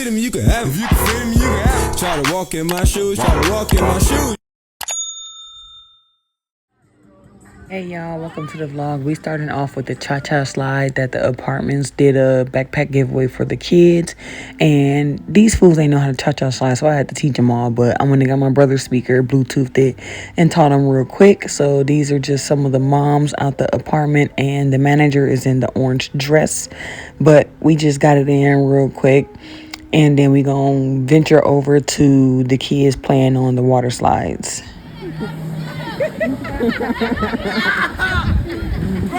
fit me, you can have it. If you can fit me, you can have it. Try to walk in my shoes, try to walk in my shoes. Hey y'all, welcome to the vlog. We starting off with the cha-cha slide that the apartments did a backpack giveaway for the kids. And these fools ain't know how to cha-cha slide, so I had to teach them all. But I went and got my brother's speaker, Bluetoothed it, and taught them real quick. So these are just some of the moms out the apartment, and the manager is in the orange dress. But we just got it in real quick. And then we gonna venture over to the kids playing on the water slides. Bro,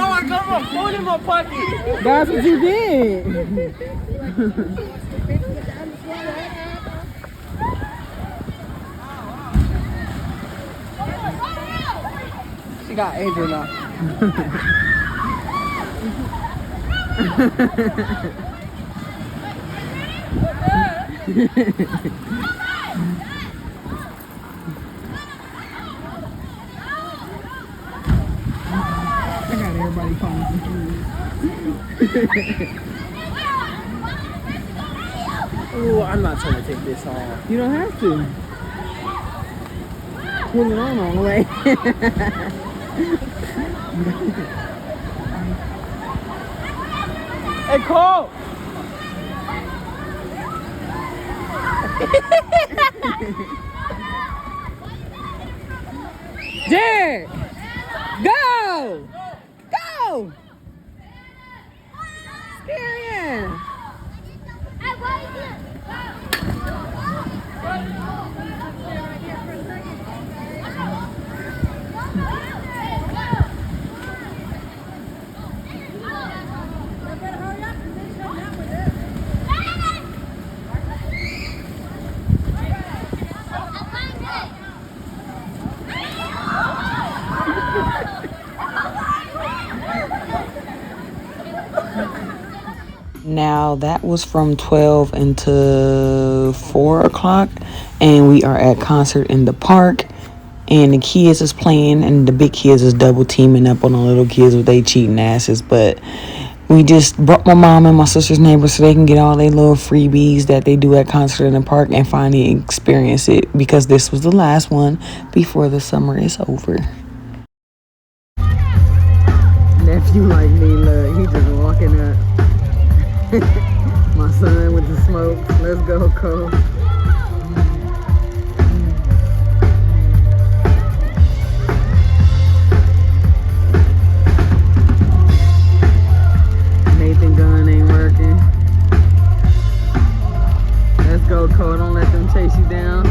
I got my phone in my pocket. That's what you did. She got Angel now. I got everybody calling confused. Oh, I'm not trying to take this off. You don't have to. Pull it on all the way. Hey, Cole! Derek! Go! Go! Scary. Now that was from 12 until 4 o'clock, and we are at concert in the park, and the kids is playing, and the big kids is double teaming up on the little kids with they cheating asses. But we just brought my mom and my sister's neighbors so they can get all their little freebies that they do at concert in the park and finally experience it, because this was the last one before the summer is over. Nephew like me, look, he just walking up. My son with the smoke. Let's go, Cole. Nathan gun ain't working. Let's go, Cole. Don't let them chase you down.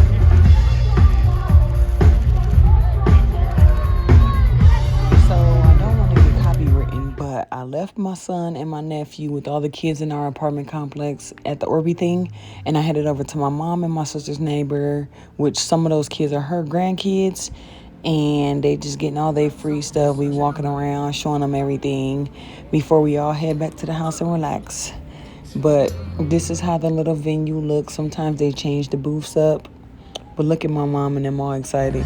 I left my son and my nephew with all the kids in our apartment complex at the Orby thing, and I headed over to my mom and my sister's neighbor, which some of those kids are her grandkids, and they just getting all their free stuff. We walking around, showing them everything before we all head back to the house and relax. But this is how the little venue looks. Sometimes they change the booths up, but look at my mom and them all excited.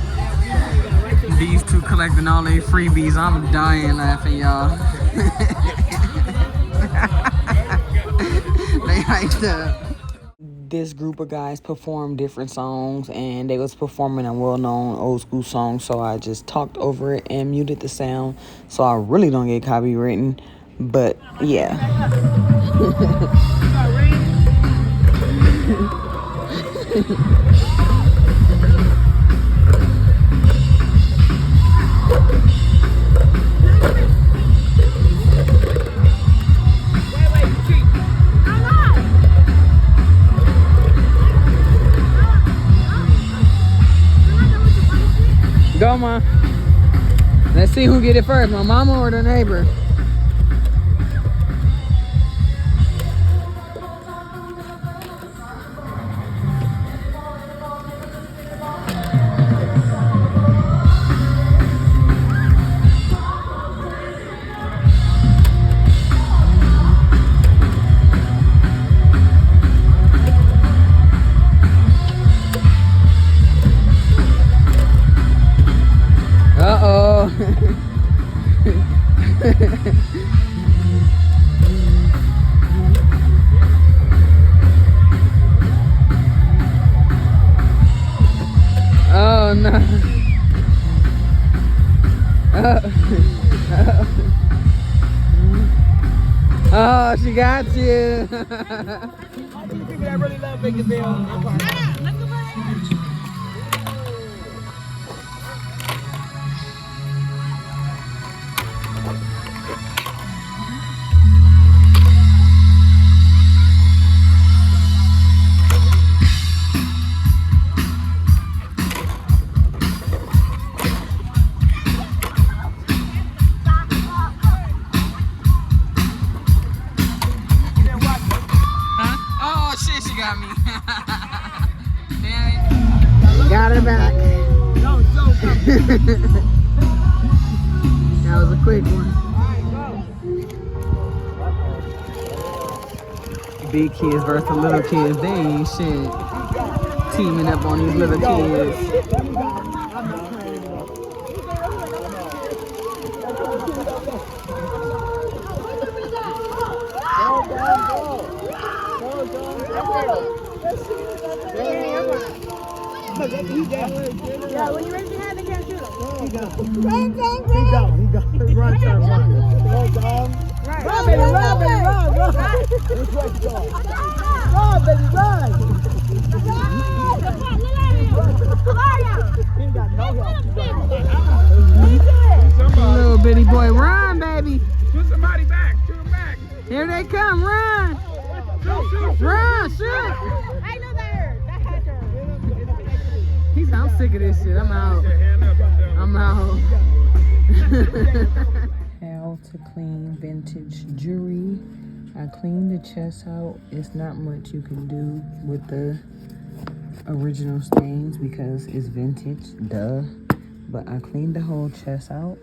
These two collecting all their freebies. I'm dying laughing, y'all. They hyped up. This group of guys performed different songs, and they was performing a well-known old school song, so I just talked over it and muted the sound so I really don't get copywritten. But yeah. Go, Ma. Let's see who get it first, my mama or the neighbor. Uh-oh. She got you. People that really love making bills. Oh shit, she got me. Damn it. Got her back. That was a quick one. Big kids versus the little kids. They ain't shit. Teaming up on these little kids. Yeah, when you raise your hand, they can't shoot him. He gone. Run, sir, run. Run, baby, run. Which way you going? Run, baby, run. He ain't got no help. Little bitty boy, run, baby. Shoot somebody back. Shoot him back. Here they come, run. Shoot. Run, shoot. I know that hurt. That had to hurt. He's, I'm sick of this shit. I'm out. I'm out. How to clean vintage jewelry. I cleaned the chest out. It's not much you can do with the original stains because it's vintage, duh. But I cleaned the whole chest out.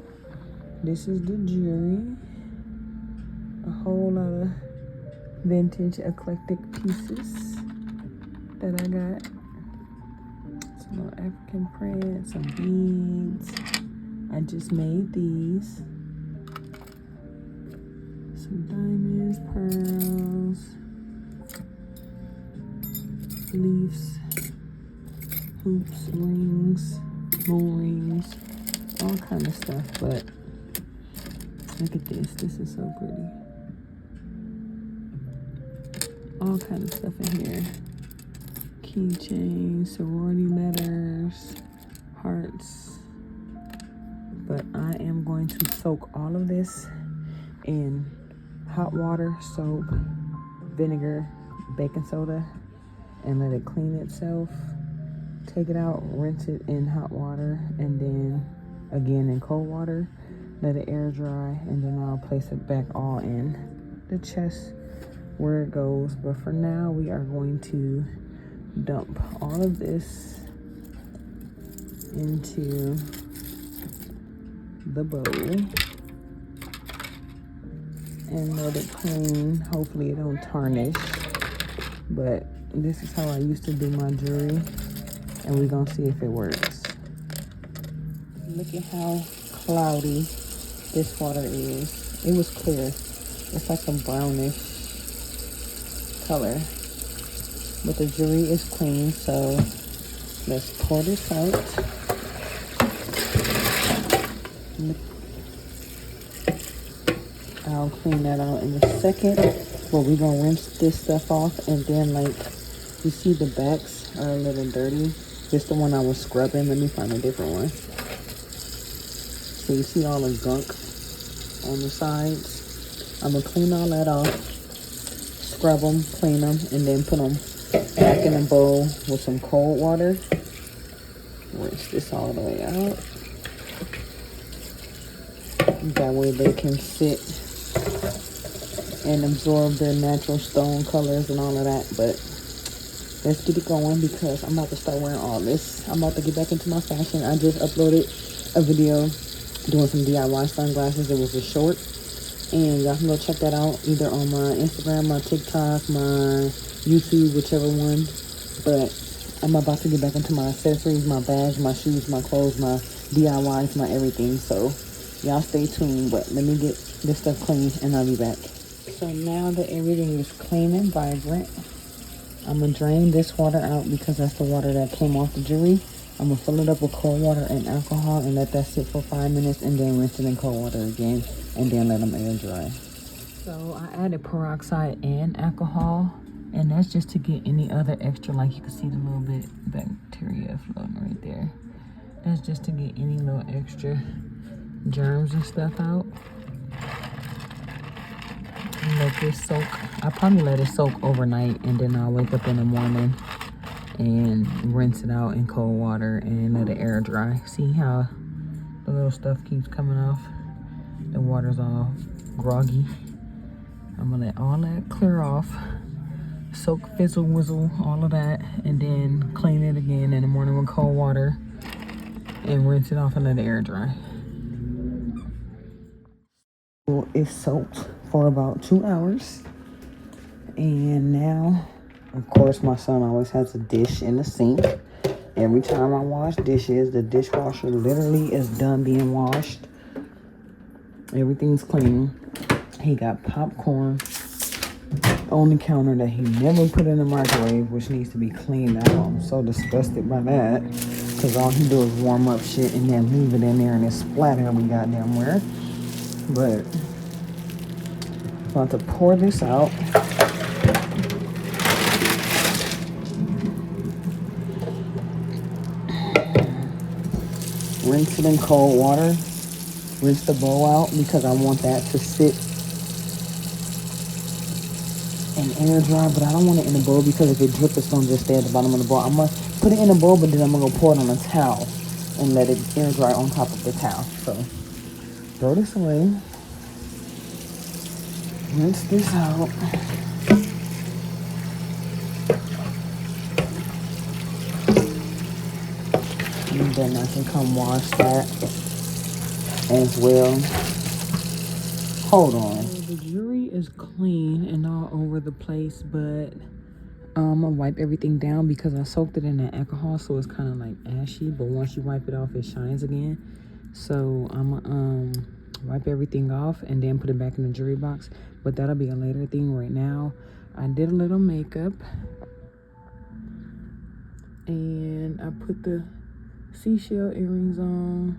This is the jewelry. A whole lot of vintage eclectic pieces that I got. Some little African print, some beads. I just made these. Some diamonds, pearls, leaves, hoops, rings, moon rings, all kind of stuff. But look at this. This is so pretty. All kind of stuff in here. Keychains, sorority letters, hearts. But I am going to soak all of this in hot water, soap, vinegar, baking soda, and let it clean itself. Take it out, rinse it in hot water, and then again in cold water. Let it air dry, and then I'll place it back all in the chest where it goes. But for now, we are going to dump all of this into the bowl and let it clean. Hopefully it don't tarnish, but this is how I used to do my jewelry, and we're gonna see if it works. Look at how cloudy this water is. It was clear. It's like a brownish color, but the jewelry is clean. So let's pour this out. I'll clean that out in a second, but we're gonna rinse this stuff off, and then like you see the backs are a little dirty. This the one I was scrubbing. Let me find a different one. So you see all the gunk on the sides. I'm gonna clean all that off, scrub them, clean them, and then put them back in a bowl with some cold water. Rinse this all the way out. That way they can sit and absorb their natural stone colors and all of that. But let's get it going because I'm about to start wearing all this. I'm about to get back into my fashion. I just uploaded a video doing some DIY sunglasses. It was a short, and y'all can go check that out either on my Instagram, my TikTok, my YouTube, whichever one. But I'm about to get back into my accessories, my bags, my shoes, my clothes, my DIYs, my everything. So y'all stay tuned, but let me get this stuff clean and I'll be back. So now that everything is clean and vibrant, I'm gonna drain this water out because that's the water that came off the jewelry. I'm gonna fill it up with cold water and alcohol and let that sit for 5 minutes, and then rinse it in cold water again, and then let them air dry. So I added peroxide and alcohol, and that's just to get any other extra, like you can see the little bit bacteria floating right there. That's just to get any little extra germs and stuff out. And let this soak. I probably let it soak overnight, and then I'll wake up in the morning and rinse it out in cold water and let it air dry. See how the little stuff keeps coming off? The water's all groggy. I'm gonna let all that clear off, soak, fizzle, whizzle, all of that, and then clean it again in the morning with cold water and rinse it off and let it air dry. Well, it's soaked for about 2 hours, and now, of course, my son always has a dish in the sink. Every time I wash dishes, the dishwasher literally is done being washed. Everything's clean. He got popcorn on the counter that he never put in the microwave, which needs to be cleaned out. I'm so disgusted by that, because all he do is warm up shit and then leave it in there and it's splatter every goddamn where. But I'm about to pour this out. Rinse it in cold water. Rinse the bowl out because I want that to sit and air dry, but I don't want it in the bowl because if it drips, it's gonna just stay at the bottom of the bowl. I'm gonna put it in the bowl, but then I'm gonna pour it on a towel and let it air dry on top of the towel. So throw this away. Rinse this out. And then I can come wash that as well. Hold on. The jewelry is clean and all over the place, but I'm gonna wipe everything down because I soaked it in that alcohol, so it's kind of like ashy, but once you wipe it off, it shines again. So I'm gonna wipe everything off and then put it back in the jewelry box, but that'll be a later thing. Right now I did a little makeup and I put the seashell earrings on,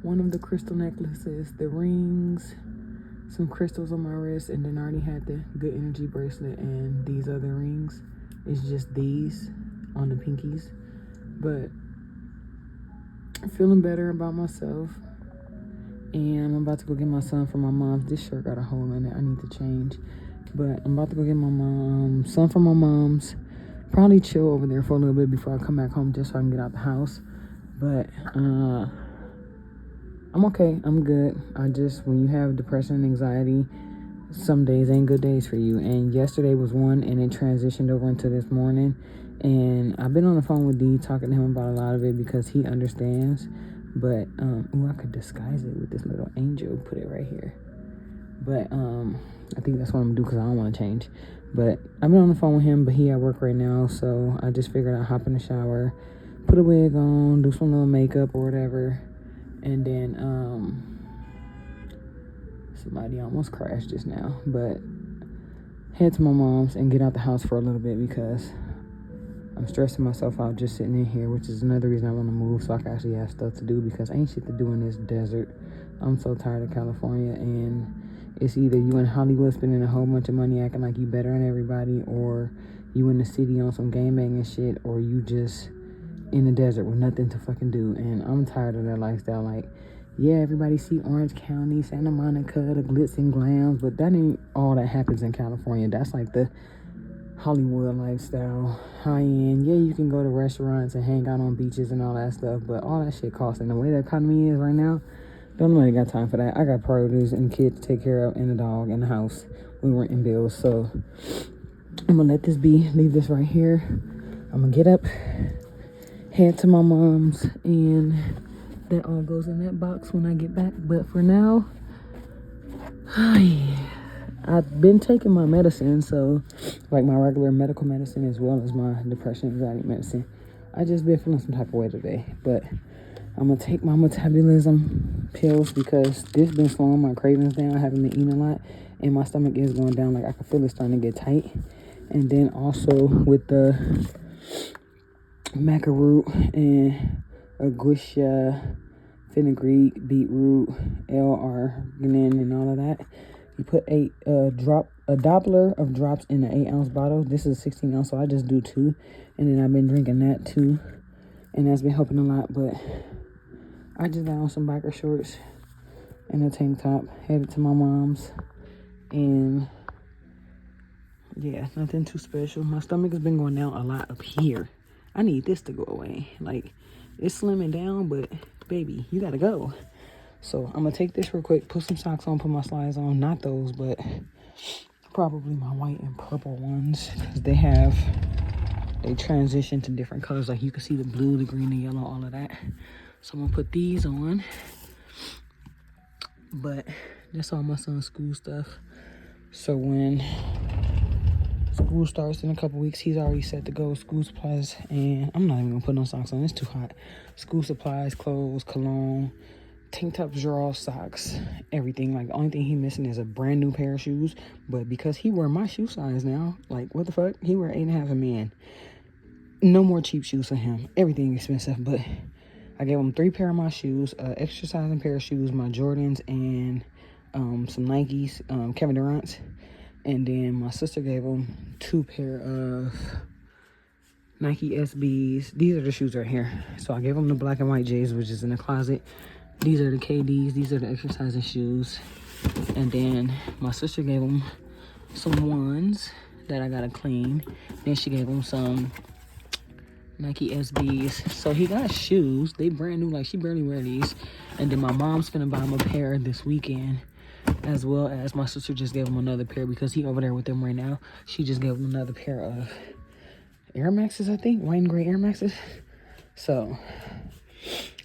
one of the crystal necklaces, the rings, some crystals on my wrist, and then I already had the good energy bracelet and these other rings. It's just these on the pinkies, but feeling better about myself. And I'm about to go get my son from my mom's. This shirt got a hole in it. I need to change. But I'm about to go get my son from my mom's. Probably chill over there for a little bit before I come back home just so I can get out the house. But I'm okay. I'm good. I just, when you have depression and anxiety, some days ain't good days for you. And yesterday was one, and it transitioned over into this morning. And I've been on the phone with D talking to him about a lot of it because he understands. But I could disguise it with this little angel, put it right here. But I think that's what I'm gonna do because I don't want to change. But I've been on the phone with him, but he at work right now, so I just figured I'd hop in the shower, put a wig on, do some little makeup or whatever, and then somebody almost crashed just now. But head to my mom's and get out the house for a little bit because I'm stressing myself out just sitting in here, which is another reason I want to move so I can actually have stuff to do because ain't shit to do in this desert. I'm so tired of California, and it's either you in Hollywood spending a whole bunch of money acting like you better than everybody, or you in the city on some game banging shit, or you just in the desert with nothing to fucking do. And I'm tired of that lifestyle. Like, yeah, everybody see Orange County, Santa Monica, the glitz and glams, but that ain't all that happens in California. That's like the Hollywood lifestyle, high end. Yeah, you can go to restaurants and hang out on beaches and all that stuff, but all that shit costs. And the way the economy is right now, don't nobody got time for that. I got produce and kids to take care of and a dog in the house. We renting bills, so I'm gonna let this be. Leave this right here. I'm gonna get up, head to my mom's, and that all goes in that box when I get back. But for now, I've been taking my medicine, so like my regular medical medicine as well as my depression anxiety medicine. I just been feeling some type of way today, but I'm gonna take my metabolism pills because this been slowing my cravings down. I haven't been eating a lot, and my stomach is going down. Like I can feel it starting to get tight. And then also with the macaroot and agusia, fenugreek, beetroot, L-arginine, and all of that. You put a Doppler of drops in an 8-ounce bottle. This is a 16 ounce, so I just do 2. And then I've been drinking that too. And that's been helping a lot. But I just got on some biker shorts and a tank top. Headed to my mom's. And yeah, nothing too special. My stomach has been going down a lot up here. I need this to go away. Like, it's slimming down, but baby, you gotta go. So I'm gonna take this real quick, put some socks on, put my slides on. Not those, but probably my white and purple ones, because they transition to different colors. Like, you can see the blue, the green, the yellow, all of that. So I'm gonna put these on. But that's all my son's school stuff. So when school starts in a couple weeks, he's already set to go. School supplies, and I'm not even gonna put no socks on, it's too hot. School supplies, clothes, cologne, tank tops, drawers, socks, everything. Like, the only thing he missing is a brand new pair of shoes. But because he wear my shoe size now, like, what the fuck? He wear 8.5 a man. No more cheap shoes for him. Everything expensive. But I gave him 3 pair of my shoes, exercising pair of shoes, my Jordans, and some Nikes, Kevin Durant's. And then my sister gave him 2 pair of Nike SBs. These are the shoes right here. So I gave him the black and white J's, which is in the closet. These are the KDs. These are the exercising shoes. And then my sister gave him some ones that I gotta clean. Then she gave him some Nike SBs. So he got shoes. They brand new. Like, she barely wear these. And then my mom's finna buy him a pair this weekend. As well as my sister just gave him another pair because he over there with them right now. She just gave him another pair of Air Maxes, I think. White and gray Air Maxes. So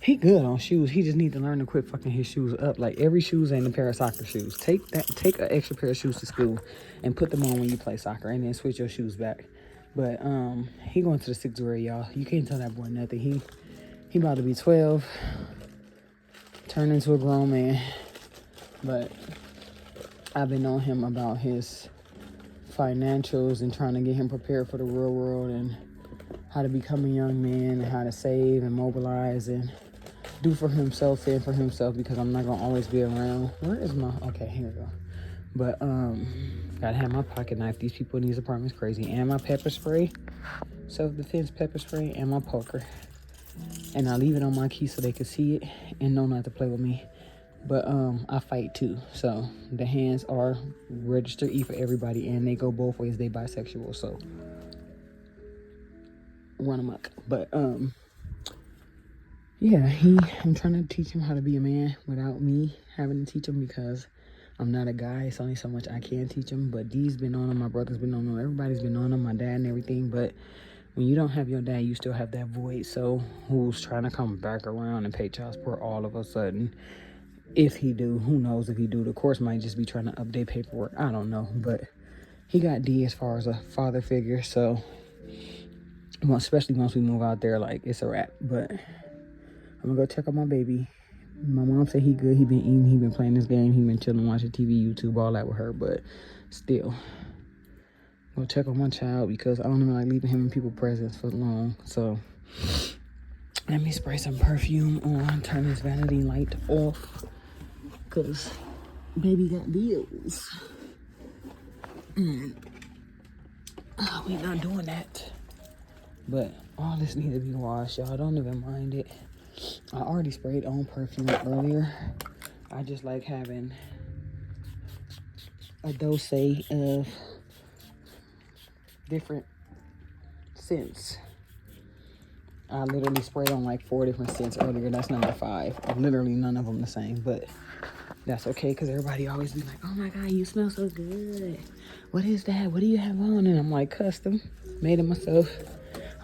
he good on shoes. He just need to learn to quit fucking his shoes up. Like, every shoes ain't a pair of soccer shoes. Take an extra pair of shoes to school and put them on when you play soccer, and then switch your shoes back. But he going to the 6th grade, y'all. You can't tell that boy nothing. He about to be 12, turn into a grown man. But I've been on him about his financials and trying to get him prepared for the real world and how to become a young man and how to save and mobilize and do for himself and for himself, because I'm not going to always be around. Where is my... Okay, here we go. But, gotta have my pocket knife. These people in these apartments crazy. And my pepper spray. Self-defense pepper spray. And my poker. And I leave it on my key so they can see it and know not to play with me. But I fight too, so the hands are registered E for everybody, and they go both ways. They bisexual, so run amok. But yeah, I'm trying to teach him how to be a man without me having to teach him, because I'm not a guy. It's only so much I can teach him. But D's been on him, my brother's been on him, everybody's been on him, my dad and everything. But when you don't have your dad, you still have that void. So who's trying to come back around and pay child support all of a sudden? If he do, who knows if he do. The course might just be trying to update paperwork. I don't know. But he got D as far as a father figure. So, well, especially once we move out there, like, it's a wrap. But I'm going to go check on my baby. My mom said he good. He been eating. He been playing this game. He been chilling, watching TV, YouTube, all that with her. But still, go check on my child, because I don't even like leaving him in people's presence for long. So let me spray some perfume on. Turn this vanity light off, because baby got bills. We not doing that. But all this need to be washed, y'all. Don't even mind it. I already sprayed on perfume earlier. I just like having a dose of different scents. I literally sprayed on like 4 different scents earlier. That's number 5. Literally none of them the same, but that's okay, because everybody always be like, oh my God, you smell so good. What is that? What do you have on? And I'm like, custom. Made it myself.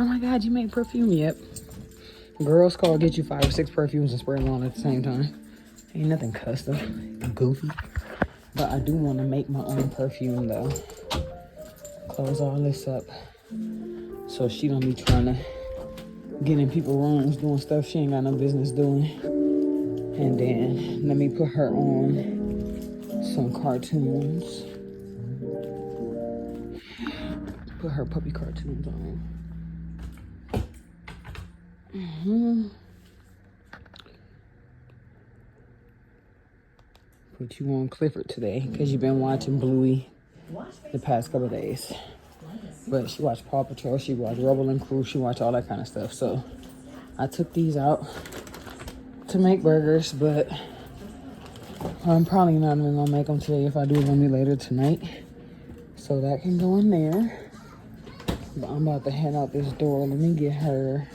Oh my God, you make perfume? Yep. Girls call, get you 5 or 6 perfumes and spray them on at the same time. Ain't nothing custom. Goofy. But I do want to make my own perfume though. Close all this up so she don't be trying to get in people's rooms doing stuff she ain't got no business doing. And then let me put her on some cartoons. Put her puppy cartoons on. put you on Clifford today because you've been watching Bluey the past couple of days. But she watched Paw Patrol, she watched Rubble and Crew, she watched all that kind of stuff. So I took these out to make burgers, but I'm probably not even gonna make them today. If I do, it's gonna be later tonight. So that can go in there. But I'm about to head out this door. Let me get her.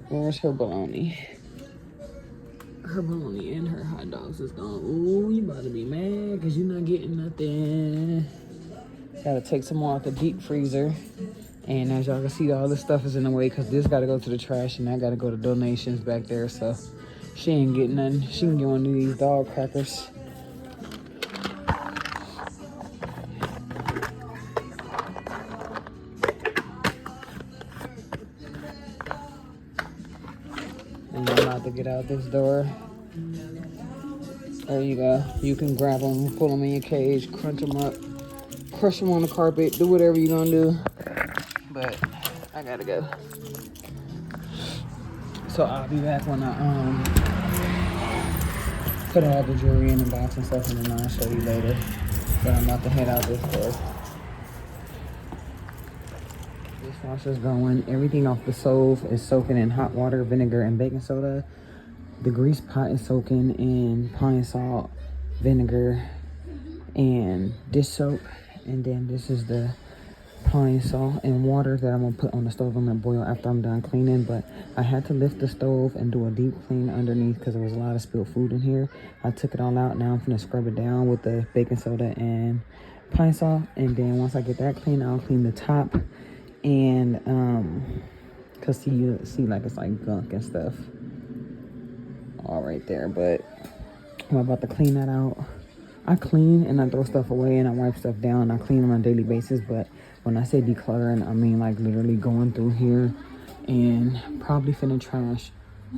Where's her bologna? Her bologna and her hot dogs is gone. Ooh, you about to be mad because you're not getting nothing. Gotta take some more out the deep freezer. And as y'all can see, all this stuff is in the way because this gotta go to the trash and that gotta go to donations back there. So she ain't getting nothing. She can get one of these dog crackers. And I'm about to get out this door. There you go. You can grab them, pull them in your cage, crunch them up, crush them on the carpet, do whatever you're gonna do. But I gotta go. So I'll be back when I put all the jewelry in the box and stuff, and then I'll show you later. But I'm about to head out this door. Dishwasher's going. Everything off the stove is soaking in hot water, vinegar, and baking soda. The grease pot is soaking in pine salt, vinegar, and dish soap. And then this is the pine salt and water that I'm gonna put on the stove. I'm gonna boil after I'm done cleaning. But I had to lift the stove and do a deep clean underneath because there was a lot of spilled food in here. I took it all out. Now I'm gonna scrub it down with the baking soda and pine salt. And then once I get that clean, I'll clean the top. And cause you see like it's like gunk and stuff all right there. But I'm about to clean that out. I clean and I throw stuff away and I wipe stuff down. I clean on a daily basis. But when I say decluttering, I mean like literally going through here and probably finna trash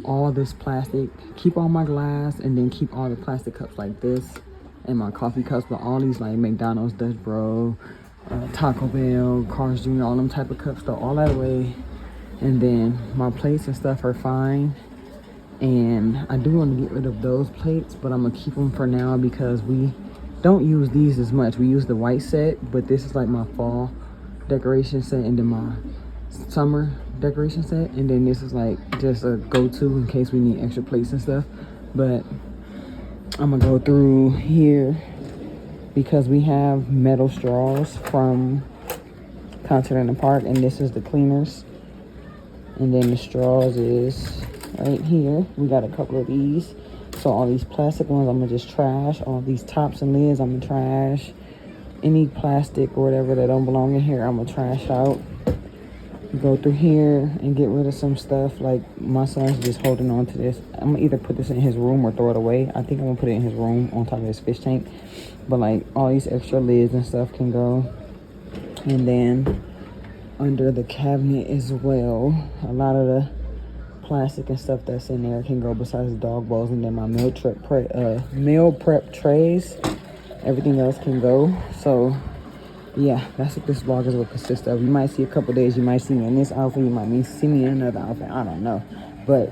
all this plastic, keep all my glass, and then keep all the plastic cups like this and my coffee cups. But all these like McDonald's, Dutch Bro, Taco Bell, Carl's Jr., all them type of cups, throw all that away. And then my plates and stuff are fine. And I do want to get rid of those plates, but I'm gonna keep them for now because we don't use these as much. We use the white set, but this is like my fall decoration set, and then my summer decoration set, and then this is like just a go-to in case we need extra plates and stuff. But I'm gonna go through here because we have metal straws from Concert in the Park, and this is the cleaners. And then the straws is right here. We got a couple of these. So all these plastic ones I'm gonna just trash. All these tops and lids I'm gonna trash. Any plastic or whatever that don't belong in here I'm gonna trash out. Go through here and get rid of some stuff. Like my son's just holding on to this. I'm gonna either put this in his room or throw it away. I think I'm gonna put it in his room on top of his fish tank. But like all these extra lids and stuff can go. And then under the cabinet as well, a lot of the plastic and stuff that's in there can go besides the dog bowls. And then my meal prep trays, everything else can go. So yeah, that's what this vlog is going to consist of. You might see a couple days, you might see me in this outfit, you might see me in another outfit, I don't know. But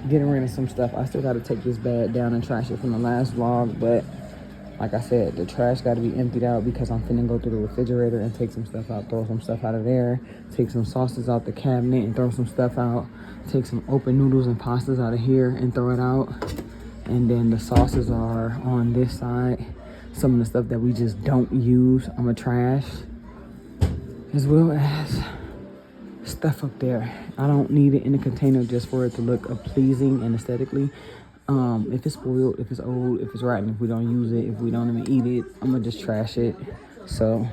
getting rid of some stuff. I still got to take this bag down and trash it from the last vlog. But like I said, the trash got to be emptied out because I'm finna go through the refrigerator and take some stuff out, throw some stuff out of there, take some sauces out the cabinet and throw some stuff out, take some open noodles and pastas out of here and throw it out. And then the sauces are on this side. Some of the stuff that we just don't use, I'm gonna trash, as well as stuff up there. I don't need it in a container just for it to look pleasing and aesthetically. If it's spoiled, if it's old, if it's rotten, if we don't use it, if we don't even eat it, I'm gonna just trash it. So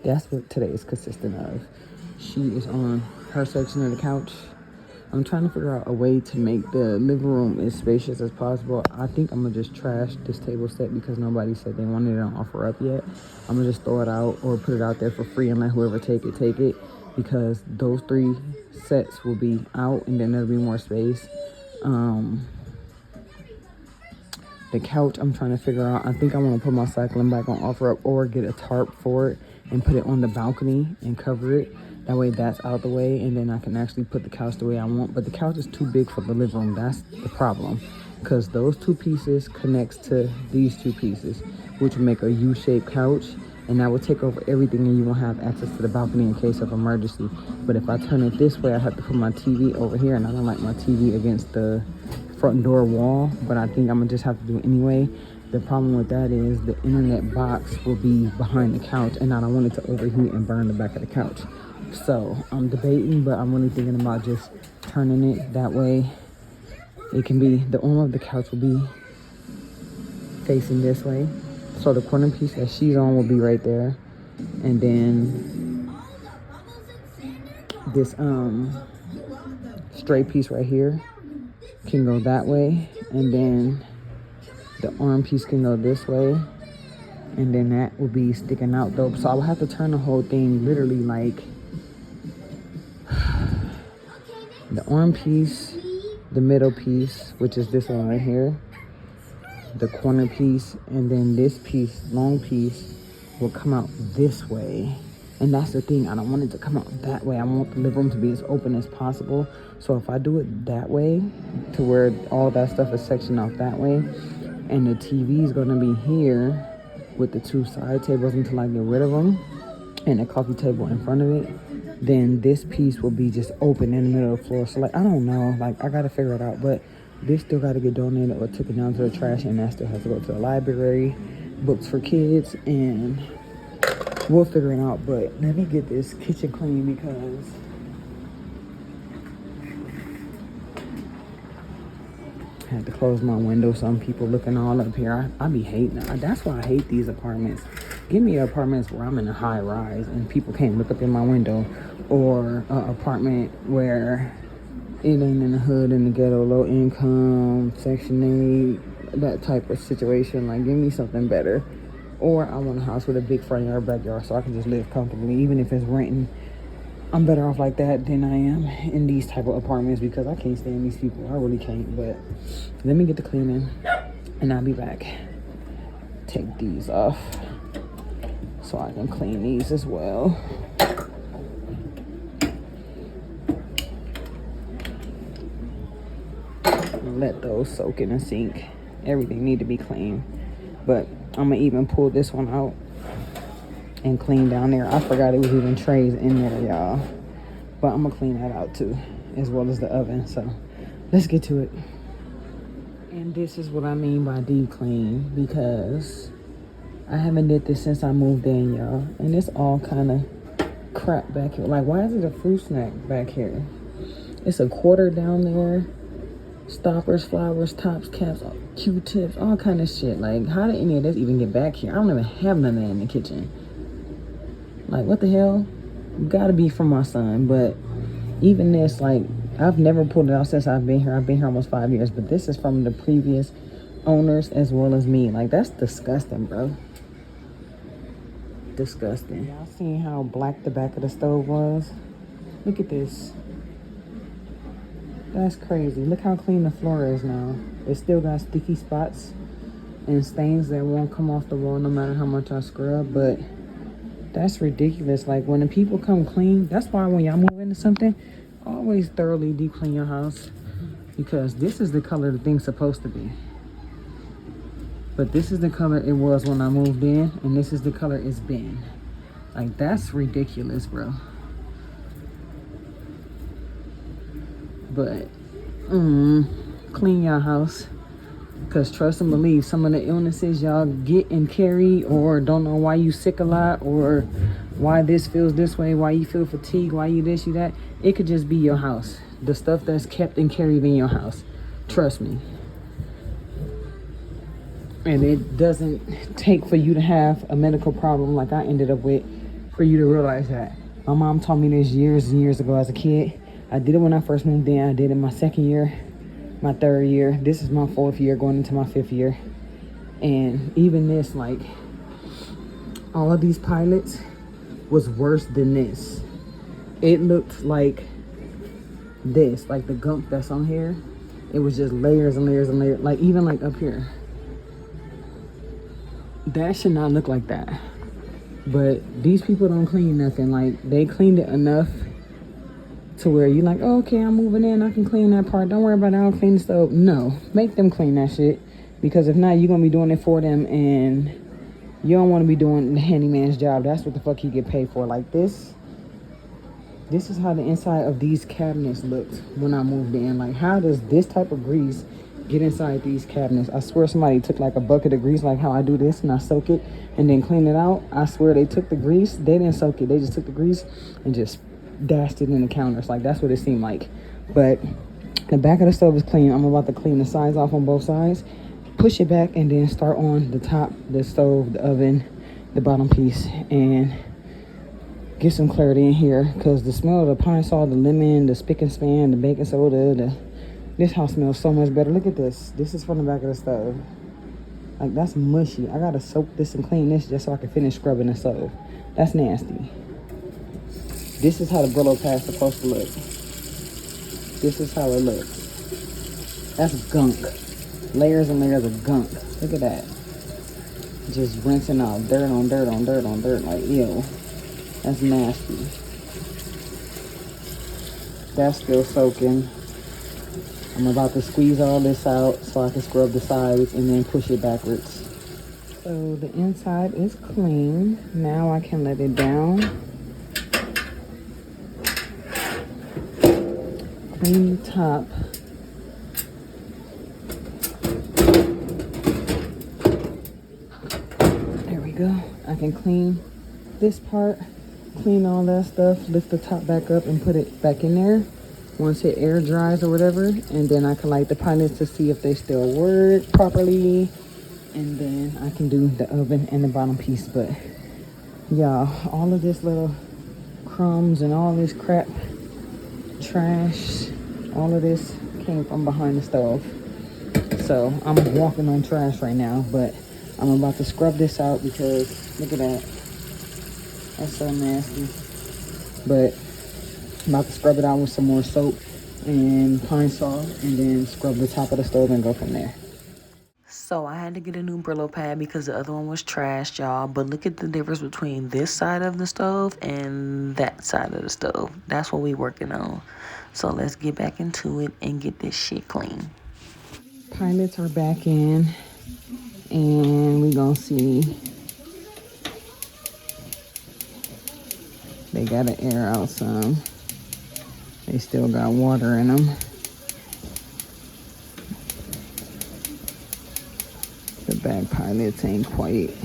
that's what today is consistent of. She is on her section of the couch. I'm trying to figure out a way to make the living room as spacious as possible. I think I'm gonna just trash this table set because nobody said they wanted it on offer up yet. I'm gonna just throw it out or put it out there for free and let whoever take it, because those 3 sets will be out and then there'll be more space. The couch, I'm trying to figure out. I think I want to put my cycling back on offer up or get a tarp for it and put it on the balcony and cover it. That way that's out the way, and then I can actually put the couch the way I want. But the couch is too big for the living room. That's the problem. because those two pieces connects to these two pieces, which will make a U-shaped couch, and that will take over everything, and you won't have access to the balcony in case of emergency. But if I turn it this way, I have to put my TV over here, and I don't like my TV against the front door wall, but I think I'm gonna just have to do it anyway. The problem with that is the internet box will be behind the couch, and I don't want it to overheat and burn the back of the couch. So I'm debating, but I'm really thinking about just turning it that way. It can be, the arm of the couch will be facing this way. So the corner piece that she's on will be right there. And then this straight piece right here can go that way. And then the arm piece can go this way. And then that will be sticking out though. So I will have to turn the whole thing literally like the arm piece, the middle piece, which is this one right here, the corner piece, and then this piece, long piece, will come out this way. And that's the thing, I don't want it to come out that way. I want the living room to be as open as possible. So if I do it that way, to where all that stuff is sectioned off that way, and the TV is gonna be here with the two side tables until I get rid of them, and a coffee table in front of it, then this piece will be just open in the middle of the floor. So like, I don't know, like I gotta figure it out, but this still gotta get donated or taken down to the trash, and that still has to go to the library, books for kids, and we'll figure it out. But let me get this kitchen clean because I had to close my window. Some people looking all up here. I be hating it. That's why I hate these apartments. Give me apartments where I'm in a high rise and people can't look up in my window, or an apartment where it ain't in the hood, in the ghetto, low income, Section 8, that type of situation. Like, give me something better. Or I want a house with a big front yard, backyard, so I can just live comfortably. Even if it's renting, I'm better off like that than I am in these type of apartments, because I can't stand these people. I really can't. But let me get the cleaning and I'll be back. Take these off so I can clean these as well. Let those soak in the sink. Everything need to be clean. But I'm gonna even pull this one out and clean down there. I forgot it was even trays in there, y'all. But I'm gonna clean that out too, as well as the oven. So let's get to it. And this is what I mean by deep clean, because I haven't did this since I moved in, y'all. And it's all kind of crap back here. Like, why is it a fruit snack back here? It's a quarter down there. Stoppers, flowers, tops, caps, Q-tips, all kind of shit. Like, how did any of this even get back here? I don't even have none of that in the kitchen. Like, what the hell? Gotta be from my son. But even this, like, I've never pulled it out since I've been here. I've been here almost 5 years. But this is from the previous owners as well as me. Like, that's disgusting, bro. Disgusting. Y'all seen how black the back of the stove was? Look at this. That's crazy. Look how clean the floor is now. It still got sticky spots and stains that won't come off the wall no matter how much I scrub, but that's ridiculous. Like, when the people come clean, that's why when y'all move into something, always thoroughly deep clean your house, because this is the color the thing's supposed to be. But this is the color it was when I moved in, and this is the color it's been. Like, that's ridiculous, bro. But clean your house, because trust and believe, some of the illnesses y'all get and carry, or don't know why you sick a lot, or why this feels this way, why you feel fatigued, why you this, you that, it could just be your house, the stuff that's kept and carried in your house. Trust me. And it doesn't take for you to have a medical problem like I ended up with for you to realize that. My mom taught me this years and years ago as a kid. I did it when I first moved in. I did it my second year, my third year. This is my fourth year, going into my fifth year. And even this, like, all of these pilots was worse than this. It looked like this, like the gunk that's on here. It was just layers and layers and layers. Like, even like up here. That should not look like that. But these people don't clean nothing. Like, they cleaned it enough to where you like, oh, okay, I'm moving in, I can clean that part. Don't worry about it, I'll clean the stove. No, make them clean that shit. Because if not, you're going to be doing it for them, and you don't want to be doing the handyman's job. That's what the fuck he get paid for. Like this. This is how the inside of these cabinets looked when I moved in. Like, how does this type of grease get inside these cabinets? I swear somebody took like a bucket of grease, like how I do this, and I soak it and then clean it out. I swear they took the grease. They didn't soak it. They just took the grease and just dashed it in the counters. Like, that's what it seemed like. But the back of the stove is clean. I'm about to clean the sides off on both sides, push it back, and then start on the top, the stove, the oven, the bottom piece, and get some clarity in here, because the smell of the pine salt, the lemon, the spick and span, the baking soda, this house smells so much better. Look at this. This is from the back of the stove. Like, that's mushy. I gotta soak this and clean this just so I can finish scrubbing the stove. That's nasty. This is how the Brillo pad's supposed to look. This is how it looks. That's gunk. Layers and layers of gunk. Look at that. Just rinsing out dirt on dirt on dirt on dirt. Like, ew. That's nasty. That's still soaking. I'm about to squeeze all this out so I can scrub the sides and then push it backwards. So the inside is clean. Now I can let it down. Clean the top. There we go. I can clean this part, clean all that stuff, lift the top back up and put it back in there once it air dries or whatever, and then I can light the pilots to see if they still work properly, and then I can do the oven and the bottom piece. But yeah, all of this little crumbs and all this crap, trash, all of this came from behind the stove. So I'm walking on trash right now, but I'm about to scrub this out because look at that. That's so nasty. But I'm about to scrub it out with some more soap and pine salt, and then scrub the top of the stove and go from there. So I had to get a new Brillo pad because the other one was trashed, y'all. But look at the difference between this side of the stove and that side of the stove. That's what we working on. So let's get back into it and get this shit clean. Pilots are back in, and we gonna see. They gotta air out some. They still got water in them. The back pilots ain't quite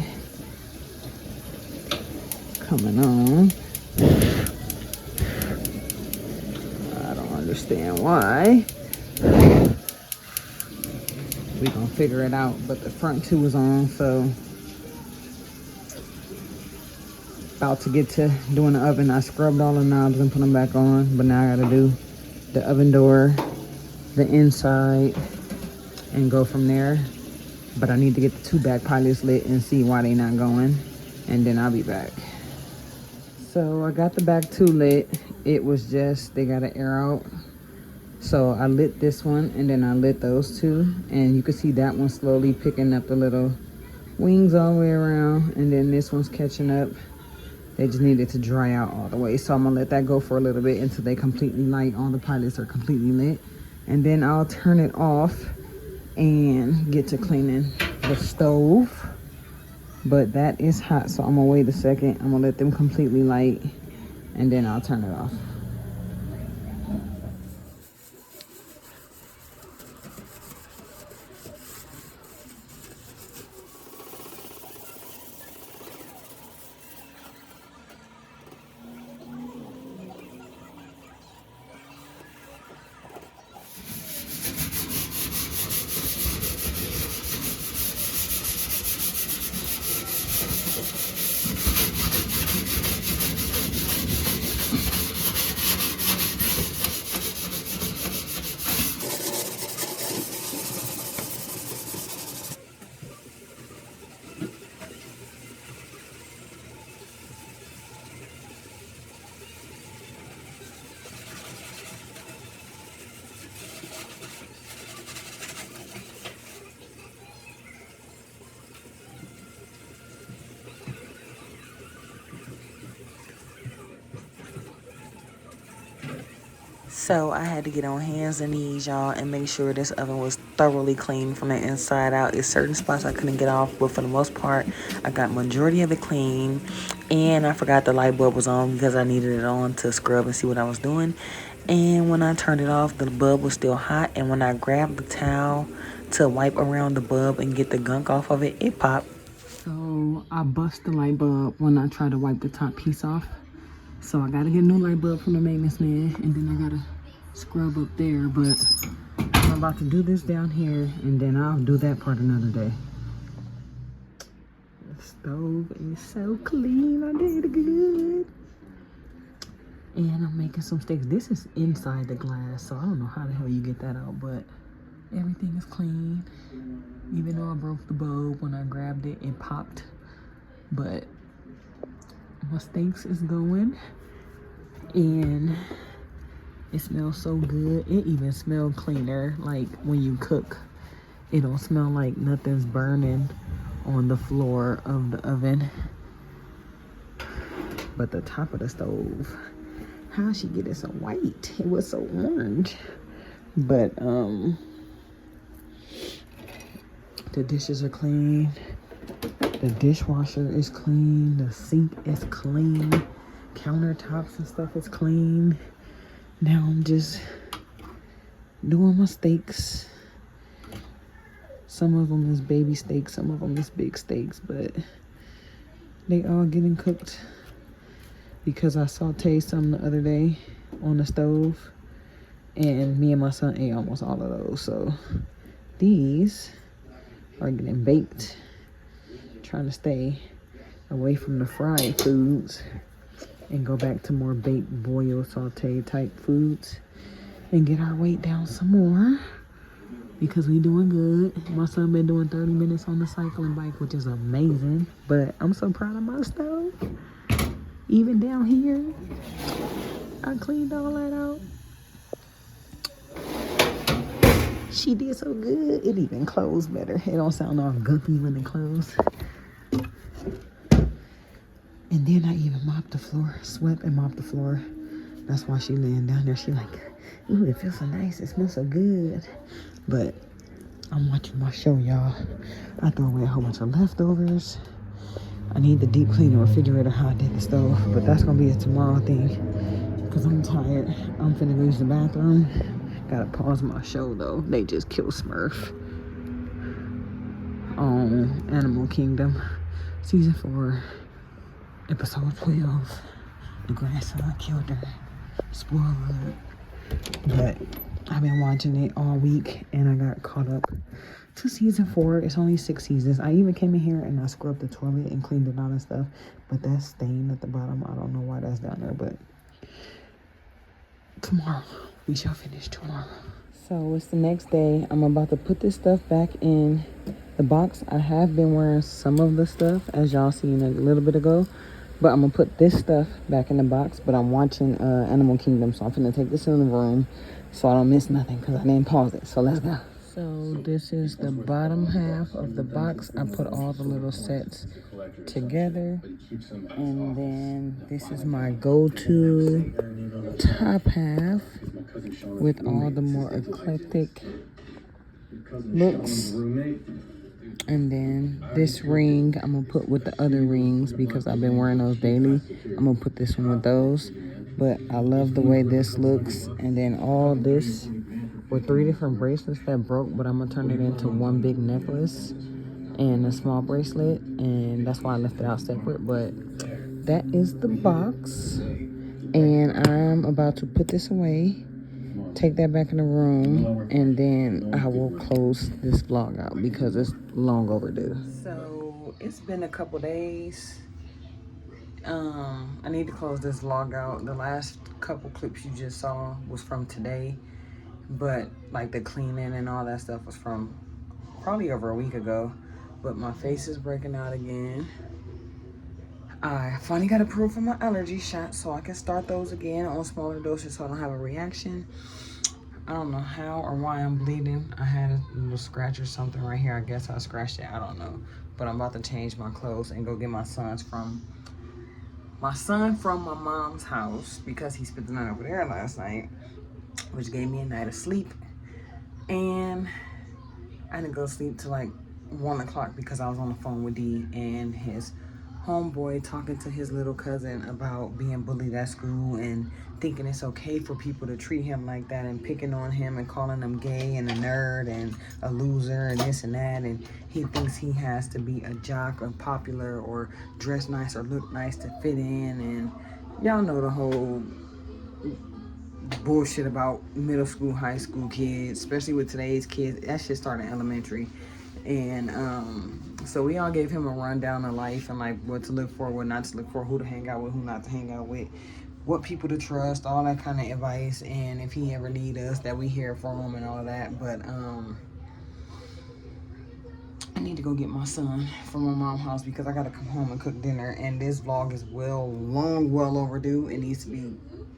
coming on. I don't understand why. We gonna figure it out, but the front two is on, so about to get to doing the oven. I scrubbed all the knobs and put them back on, but now I gotta do the oven door, the inside, and go from there. But I need to get the two back pilots lit and see why they not going, and then I'll be back. So I got the back two lit. It was just, they gotta air out. So I lit this one, and then I lit those two, and you can see that one slowly picking up the little wings all the way around, and then this one's catching up. They just needed to dry out all the way. So I'm gonna let that go for a little bit until they completely light. All the pilots are completely lit. And then I'll turn it off and get to cleaning the stove. But that is hot, so I'm gonna wait a second. I'm gonna let them completely light, and then I'll turn it off. So I had to get on hands and knees, y'all, and make sure this oven was thoroughly clean from the inside out. There's certain spots I couldn't get off, but for the most part, I got majority of it clean. And I forgot the light bulb was on because I needed it on to scrub and see what I was doing. And when I turned it off, the bulb was still hot. And when I grabbed the towel to wipe around the bulb and get the gunk off of it, it popped. So I bust the light bulb when I tried to wipe the top piece off. So I gotta get a new light bulb from the maintenance man, and then I gotta scrub up there, but I'm about to do this down here, and then I'll do that part another day. The stove is so clean, I did it good. And I'm making some steaks. This is inside the glass, so I don't know how the hell you get that out, but everything is clean. Even though I broke the bulb when I grabbed it, it popped. But my steaks is going, and it smells so good. It even smells cleaner, like when you cook. It don't smell like nothing's burning on the floor of the oven. But the top of the stove, how she get it so white? It was so orange. But the dishes are clean. The dishwasher is clean. The sink is clean. Countertops and stuff is clean. Now I'm just doing my steaks. Some of them is baby steaks, some of them is big steaks, but they all getting cooked because I sauteed some the other day on the stove, and me and my son ate almost all of those. So these are getting baked. Trying to stay away from the fried foods and go back to more baked, boiled, sauteed type foods and get our weight down some more because we doing good. My son been doing 30 minutes on the cycling bike, which is amazing, but I'm so proud of my stove. Even down here, I cleaned all that out. She did so good. It even closed better. It don't sound all gunky when it closed. And then I even mopped the floor, swept and mopped the floor. That's why she laying down there. She like, ooh, it feels so nice. It smells so good. But I'm watching my show, y'all. I threw away a whole bunch of leftovers. I need to deep clean the refrigerator how I did the stove. But that's going to be a tomorrow thing because I'm tired. I'm finna go use the bathroom. Gotta pause my show, though. They just killed Smurf on Animal Kingdom. Season 4. Episode 12, the grandson killed her. Spoiler alert. But I've been watching it all week, and I got caught up to season 4. It's only 6 seasons. I even came in here and I scrubbed the toilet and cleaned it out and stuff. But that stain at the bottom, I don't know why that's down there. But tomorrow, we shall finish tomorrow. So it's the next day. I'm about to put this stuff back in the box. I have been wearing some of the stuff, as y'all seen a little bit ago. But I'm going to put this stuff back in the box. But I'm watching Animal Kingdom. So I'm going to take this in the room so I don't miss nothing because I didn't pause it. So let's go. So this is the bottom half of the box. I put all the little sets together. And then this is my go-to top half with all the more eclectic looks. And then this ring I'm gonna put with the other rings because I've been wearing those daily. I'm gonna put this one with those. But I love the way this looks. And then all this with 3 different bracelets that broke, but I'm gonna turn it into one big necklace and a small bracelet, and that's why I left it out separate. But that is the box, and I'm about to put this away, take that back in the room, and then I will close this vlog out because it's long overdue. So it's been a couple days. I need to close this vlog out. The last couple clips you just saw was from today, but like the cleaning and all that stuff was from probably over a week ago. But my face is breaking out again. I finally got approved for my allergy shot, so I can start those again on smaller doses so I don't have a reaction. I don't know how or why I'm bleeding. I had a little scratch or something right here. I guess I scratched it. I don't know. But I'm about to change my clothes and go get my son from my mom's house because he spent the night over there last night. which gave me a night of sleep. And I didn't go to sleep till like 1 o'clock because I was on the phone with D and his homeboy talking to his little cousin about being bullied at school and thinking it's okay for people to treat him like that and picking on him and calling him gay and a nerd and a loser and this and that, and he thinks he has to be a jock or popular or dress nice or look nice to fit in. And y'all know the whole bullshit about middle school, high school kids, especially with today's kids. That shit started in elementary. And so we all gave him a rundown of life and like what to look for, what not to look for, who to hang out with, who not to hang out with, what people to trust, all that kind of advice. And if he ever need us, that we here for him and all of that. But I need to go get my son from my mom's house because I gotta come home and cook dinner. And this vlog is well overdue. It needs to be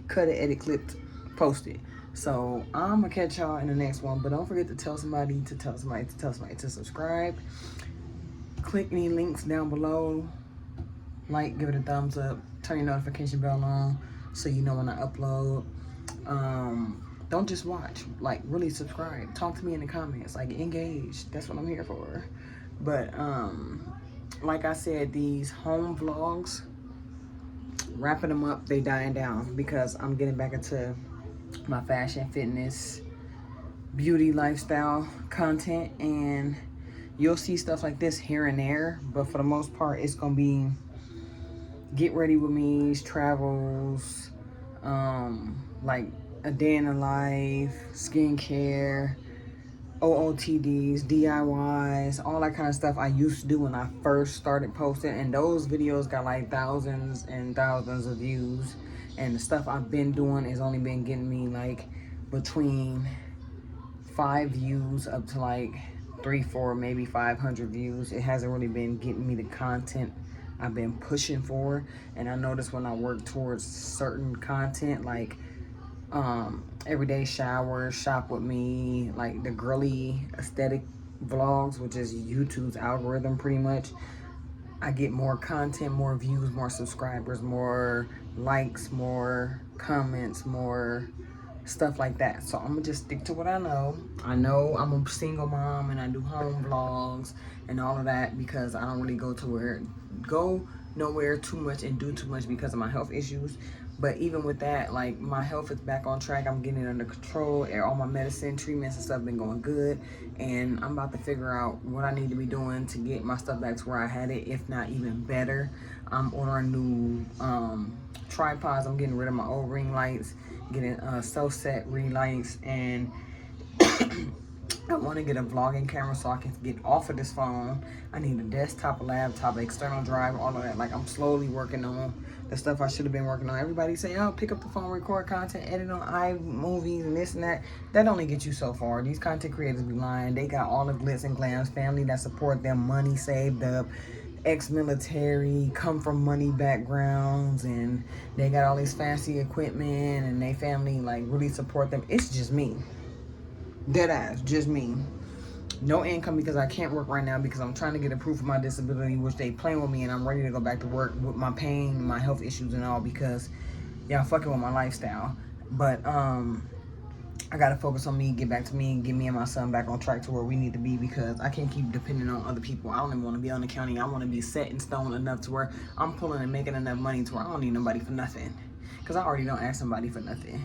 cut, edit, clipped, posted. So I'm gonna catch y'all in the next one. But don't forget to tell somebody to tell somebody to tell somebody to subscribe. Click any links down below. Like, give it a thumbs up, turn your notification bell on so you know when I upload. Don't just watch, like really subscribe. Talk to me in the comments, like engage. That's what I'm here for. But like I said, these home vlogs, wrapping them up, they dying down because I'm getting back into my fashion, fitness, beauty, lifestyle content, and you'll see stuff like this here and there, but for the most part it's gonna be get ready with me's, travels, like a day in the life, skincare, OOTDs, DIYs, all that kind of stuff I used to do when I first started posting, and those videos got like thousands and thousands of views. And the stuff I've been doing has only been getting me like between 5 views up to like 3, 4, maybe 500 views. It hasn't really been getting me the content I've been pushing for. And I notice when I work towards certain content, like everyday showers, shop with me, like the girly aesthetic vlogs, which is YouTube's algorithm pretty much, I get more content, more views, more subscribers, more likes, more comments, more stuff like that. So I'm gonna just stick to what I know. I know I'm a single mom and I do home vlogs and all of that because I don't really go nowhere too much and do too much because of my health issues. But even with that, like my health is back on track. I'm getting it under control. All my medicine, treatments and stuff been going good. And I'm about to figure out what I need to be doing to get my stuff back to where I had it, if not even better. I'm ordering new tripods. I'm getting rid of my old ring lights, getting self-set ring lights, and I want to get a vlogging camera so I can get off of this phone. I need a desktop, a laptop, external drive, all of that. Like I'm slowly working on the stuff I should have been working on. Everybody say, oh, pick up the phone, record content, edit on iMovies and this and that. That only gets you so far. These content creators be lying. They got all the glitz and glams, family that support them, money saved up, ex-military, come from money backgrounds, and they got all this fancy equipment, and they family like really support them. It's just me. Dead ass, just me. No income because I can't work right now because I'm trying to get a proof of my disability, which they playing with me, and I'm ready to go back to work with my pain, my health issues and all because y'all fucking with my lifestyle. But I gotta focus on me, get back to me, get me and my son back on track to where we need to be because I can't keep depending on other people. I don't even want to be on the county. I want to be set in stone enough to where I'm pulling and making enough money to where I don't need nobody for nothing because I already don't ask somebody for nothing.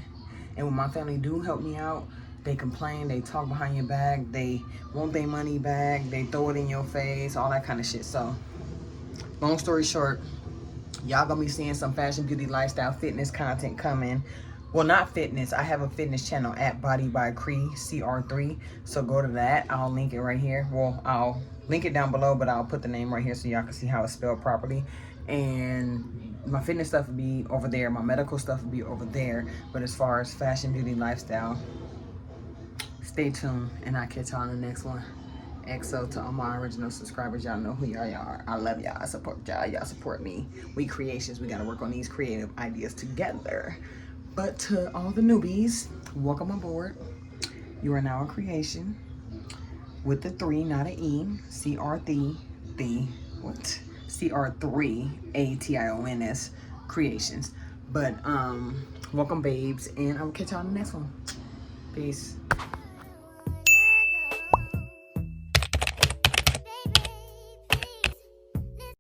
And when my family do help me out, they complain, they talk behind your back, they want their money back, they throw it in your face, all that kind of shit. So, long story short, y'all gonna be seeing some fashion, beauty, lifestyle, fitness content coming. Well, not fitness. I have a fitness channel at Body by Cree, CR3. So go to that. I'll link it right here. Well, I'll link it down below, but I'll put the name right here so y'all can see how it's spelled properly. And my fitness stuff will be over there. My medical stuff will be over there. But as far as fashion, beauty, lifestyle, stay tuned, and I'll catch y'all in the next one. XO to all my original subscribers. Y'all know who y'all are. I love y'all. I support y'all. Y'all support me. We creations. We got to work on these creative ideas together. But to all the newbies, welcome aboard. You are now a creation with the 3, not an E. C-R-3-ATIONS creations. But welcome, babes, and I will catch y'all in the next one. Peace.